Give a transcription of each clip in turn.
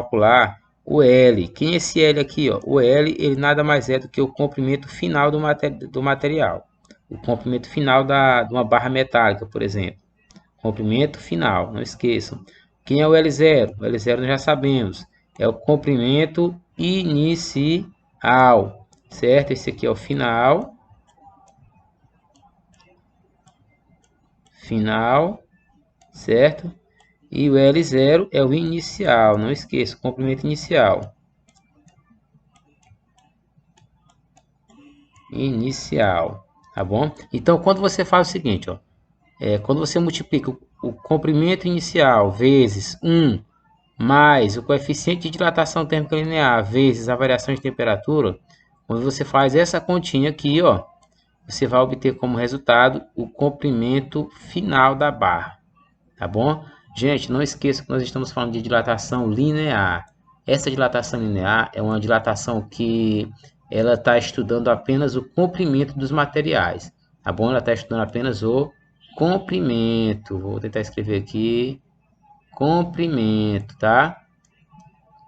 calcular o L. Quem é esse L aqui, ó? O L, ele nada mais é do que o comprimento final do material. O comprimento final de uma barra metálica, por exemplo. Comprimento final, não esqueçam. Quem é o L0? O L0 nós já sabemos. É o comprimento inicial, certo? Esse aqui é o final. Final, certo? E o L0 é o inicial, não esqueça, o comprimento inicial. Inicial, tá bom? Então, quando você faz o seguinte, ó, quando você multiplica o comprimento inicial vezes 1 mais o coeficiente de dilatação térmica linear vezes a variação de temperatura, quando você faz essa continha aqui, ó, você vai obter como resultado o comprimento final da barra, tá bom? Gente, não esqueça que nós estamos falando de dilatação linear. Essa dilatação linear é uma dilatação que ela está estudando apenas o comprimento dos materiais, tá bom? Ela está estudando apenas o comprimento. Vou tentar escrever aqui, comprimento, tá?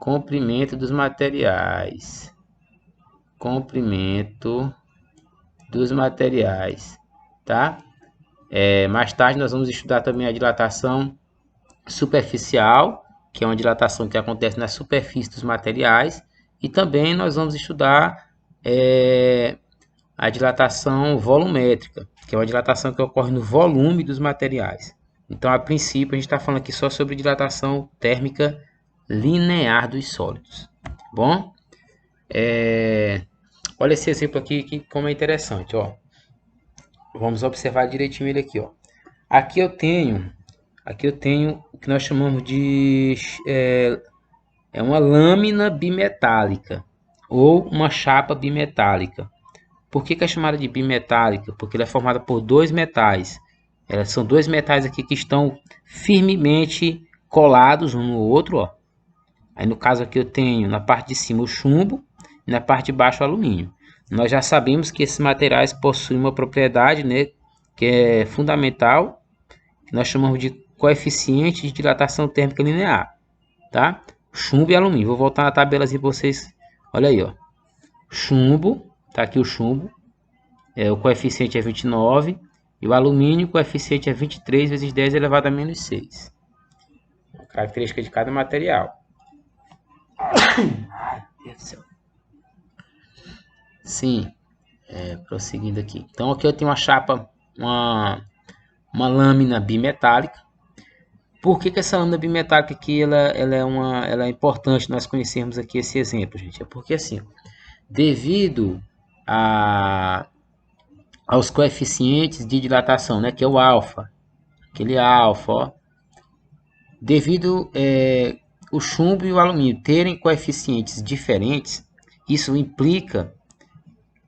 Comprimento dos materiais. Comprimento dos materiais, tá? Mais tarde nós vamos estudar também a dilatação superficial, que é uma dilatação que acontece na superfície dos materiais, e também nós vamos estudar a dilatação volumétrica, que é uma dilatação que ocorre no volume dos materiais. Então, a princípio, a gente está falando aqui só sobre dilatação térmica linear dos sólidos. Bom, olha esse exemplo aqui que como é interessante, ó. Vamos observar direitinho ele aqui, ó. Aqui eu tenho o que nós chamamos de uma lâmina bimetálica ou uma chapa bimetálica. Por que é chamada de bimetálica? Porque ela é formada por dois metais. Elas são dois metais aqui que estão firmemente colados um no outro, ó. Aí no caso aqui eu tenho na parte de cima o chumbo e na parte de baixo o alumínio. Nós já sabemos que esses materiais possuem uma propriedade, né, que é fundamental, que nós chamamos de coeficiente de dilatação térmica linear, tá? Chumbo e alumínio. Vou voltar na tabela assim para vocês. Olha aí, ó. Chumbo, tá aqui o chumbo. O coeficiente é 29 e o alumínio, o coeficiente é 23 vezes 10 elevado a menos 6. Característica de cada material. Ai, Deus do céu. Sim, prosseguindo aqui. Então aqui eu tenho uma chapa, uma lâmina bimetálica. Por que essa lâmina bimetálica aqui ela é importante nós conhecermos aqui esse exemplo, gente? É porque assim, devido aos coeficientes de dilatação, né, que é o alfa, aquele alfa, ó, devido o chumbo e o alumínio terem coeficientes diferentes, isso implica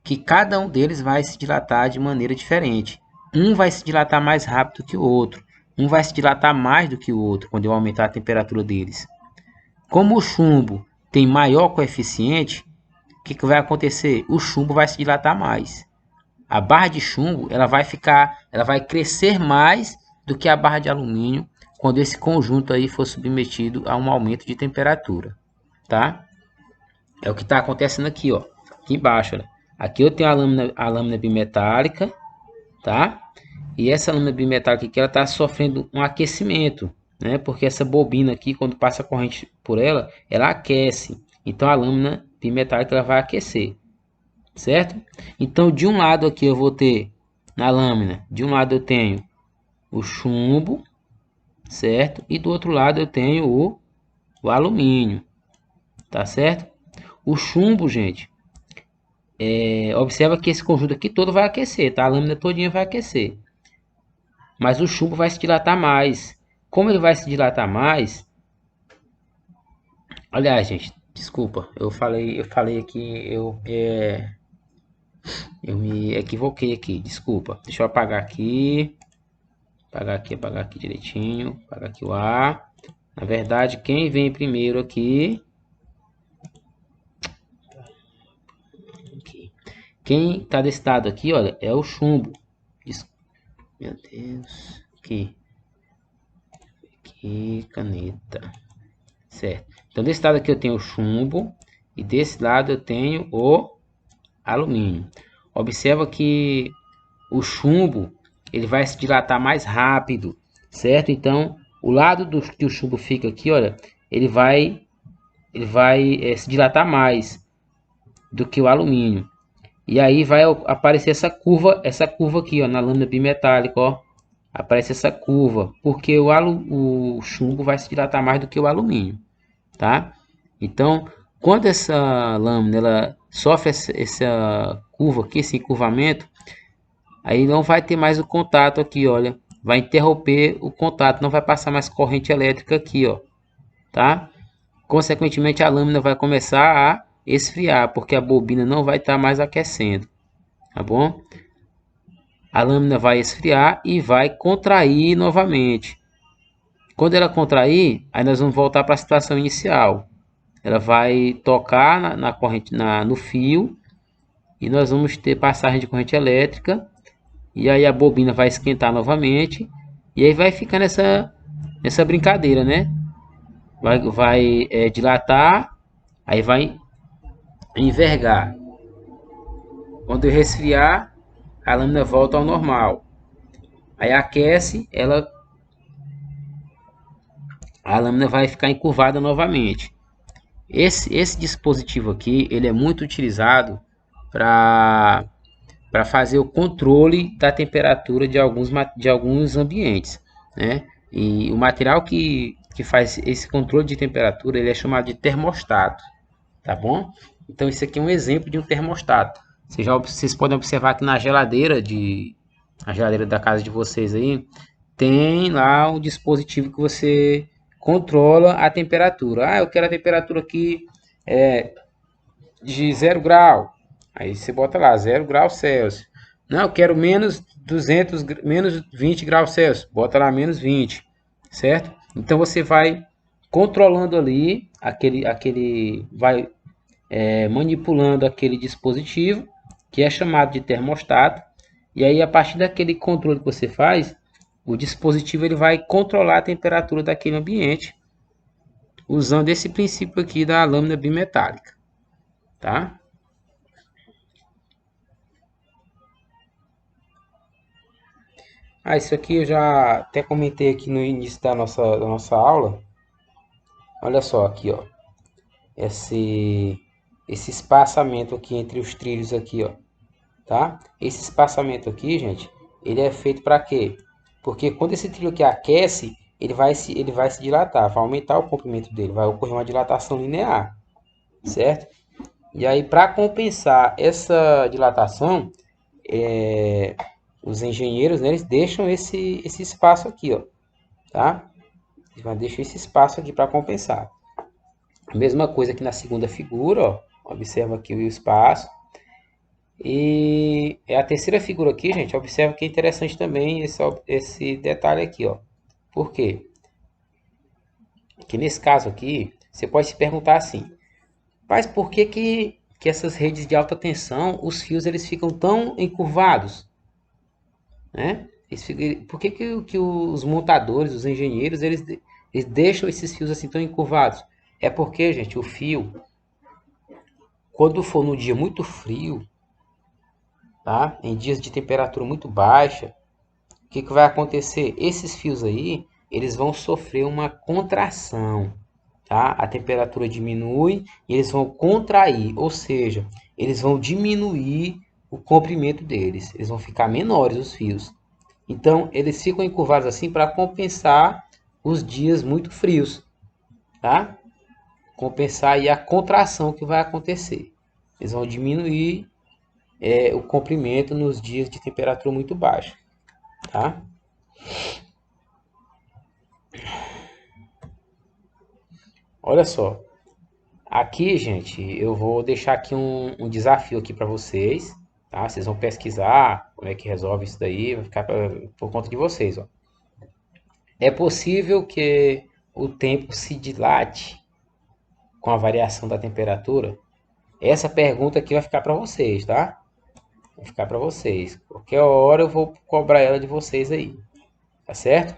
que cada um deles vai se dilatar de maneira diferente. Um vai se dilatar mais rápido que o outro. Um vai se dilatar mais do que o outro quando eu aumentar a temperatura deles. Como o chumbo tem maior coeficiente, o que vai acontecer? O chumbo vai se dilatar mais. A barra de chumbo ela vai crescer mais do que a barra de alumínio quando esse conjunto aí for submetido a um aumento de temperatura, tá? É o que está acontecendo aqui, ó, aqui embaixo, olha. Aqui eu tenho a lâmina bimetálica, tá? E essa lâmina bimetálica aqui ela está sofrendo um aquecimento, né? Porque essa bobina aqui, quando passa a corrente por ela, ela aquece. Então a lâmina bimetálica ela vai aquecer, certo? Então de um lado aqui eu vou ter na lâmina, de um lado eu tenho o chumbo, certo? E do outro lado eu tenho o alumínio, tá certo? O chumbo, gente, observa que esse conjunto aqui todo vai aquecer, tá? A lâmina todinha vai aquecer. Mas o chumbo vai se dilatar mais. Como ele vai se dilatar mais... Aliás, gente, desculpa. Eu falei aqui, eu me equivoquei aqui, desculpa. Deixa eu apagar aqui. Apagar aqui direitinho. Apagar aqui o A. Na verdade, quem vem primeiro aqui... Quem tá desse lado aqui, olha, é o chumbo. Meu Deus. Aqui, caneta. Certo. Então, desse lado aqui eu tenho o chumbo e desse lado eu tenho o alumínio. Observa que o chumbo ele vai se dilatar mais rápido, certo? Então, o lado que o chumbo fica aqui, olha, ele vai se dilatar mais do que o alumínio. E aí vai aparecer essa curva aqui, ó, na lâmina bimetálica, ó. Aparece essa curva, porque o chumbo vai se dilatar mais do que o alumínio, tá? Então, quando essa lâmina ela sofre essa curva aqui, esse encurvamento, aí não vai ter mais o contato aqui, olha, vai interromper o contato, não vai passar mais corrente elétrica aqui, ó, tá? Consequentemente, a lâmina vai começar a esfriar, porque a bobina não vai estar mais aquecendo, tá bom? A lâmina vai esfriar e vai contrair novamente. Quando ela contrair, aí nós vamos voltar para a situação inicial. Ela vai tocar na corrente, no fio, e nós vamos ter passagem de corrente elétrica, e aí a bobina vai esquentar novamente, e aí vai ficar nessa brincadeira, né? Vai dilatar, aí vai envergar. Quando resfriar, a lâmina volta ao normal. Aí aquece, a lâmina vai ficar encurvada novamente. Esse dispositivo aqui, ele é muito utilizado para fazer o controle da temperatura de alguns ambientes, né? E o material que faz esse controle de temperatura, ele é chamado de termostato, tá bom? Então isso aqui é um exemplo de um termostato. Vocês podem observar que na geladeira a geladeira da casa de vocês aí, tem lá um dispositivo que você controla a temperatura. Ah, eu quero a temperatura aqui de 0 grau. Aí você bota lá 0 graus Celsius. Não, eu quero menos 200, menos 20 graus Celsius. Bota lá menos 20, certo? Então você vai controlando ali vai manipulando aquele dispositivo que é chamado de termostato. E aí a partir daquele controle que você faz, o dispositivo ele vai controlar a temperatura daquele ambiente usando esse princípio aqui da lâmina bimetálica, tá? Isso aqui eu já até comentei aqui no início da nossa aula. Olha só aqui, ó, esse espaçamento aqui entre os trilhos aqui, ó, tá? Esse espaçamento aqui, gente, ele é feito para quê? Porque quando esse trilho aqui aquece, ele vai se dilatar, vai aumentar o comprimento dele, vai ocorrer uma dilatação linear, certo? E aí, para compensar essa dilatação, os engenheiros, né, eles deixam esse espaço aqui, ó, tá? Eles deixam esse espaço aqui para compensar. A mesma coisa aqui na segunda figura, ó, observa aqui o espaço. E a terceira figura aqui, gente, observa que é interessante também esse detalhe aqui, ó. Por quê? Que nesse caso aqui, você pode se perguntar assim, mas por que essas redes de alta tensão, os fios eles ficam tão encurvados, né? Por que os montadores, os engenheiros, eles deixam esses fios assim tão encurvados? É porque, gente, o fio, quando for no dia muito frio, tá? Em dias de temperatura muito baixa, o que vai acontecer? Esses fios aí, eles vão sofrer uma contração, tá? A temperatura diminui e eles vão contrair, ou seja, eles vão diminuir o comprimento deles, eles vão ficar menores os fios. Então, eles ficam encurvados assim para compensar os dias muito frios, tá? Compensar aí a contração que vai acontecer. Eles vão diminuir o comprimento nos dias de temperatura muito baixa, tá? Olha só, aqui, gente, eu vou deixar aqui um desafio aqui para vocês, tá? Vocês vão pesquisar como é que resolve isso daí, vai ficar por conta de vocês, ó. É possível que o tempo se dilate com a variação da temperatura? Essa pergunta aqui vai ficar para vocês, tá? Vai ficar para vocês. Qualquer hora eu vou cobrar ela de vocês aí, tá certo?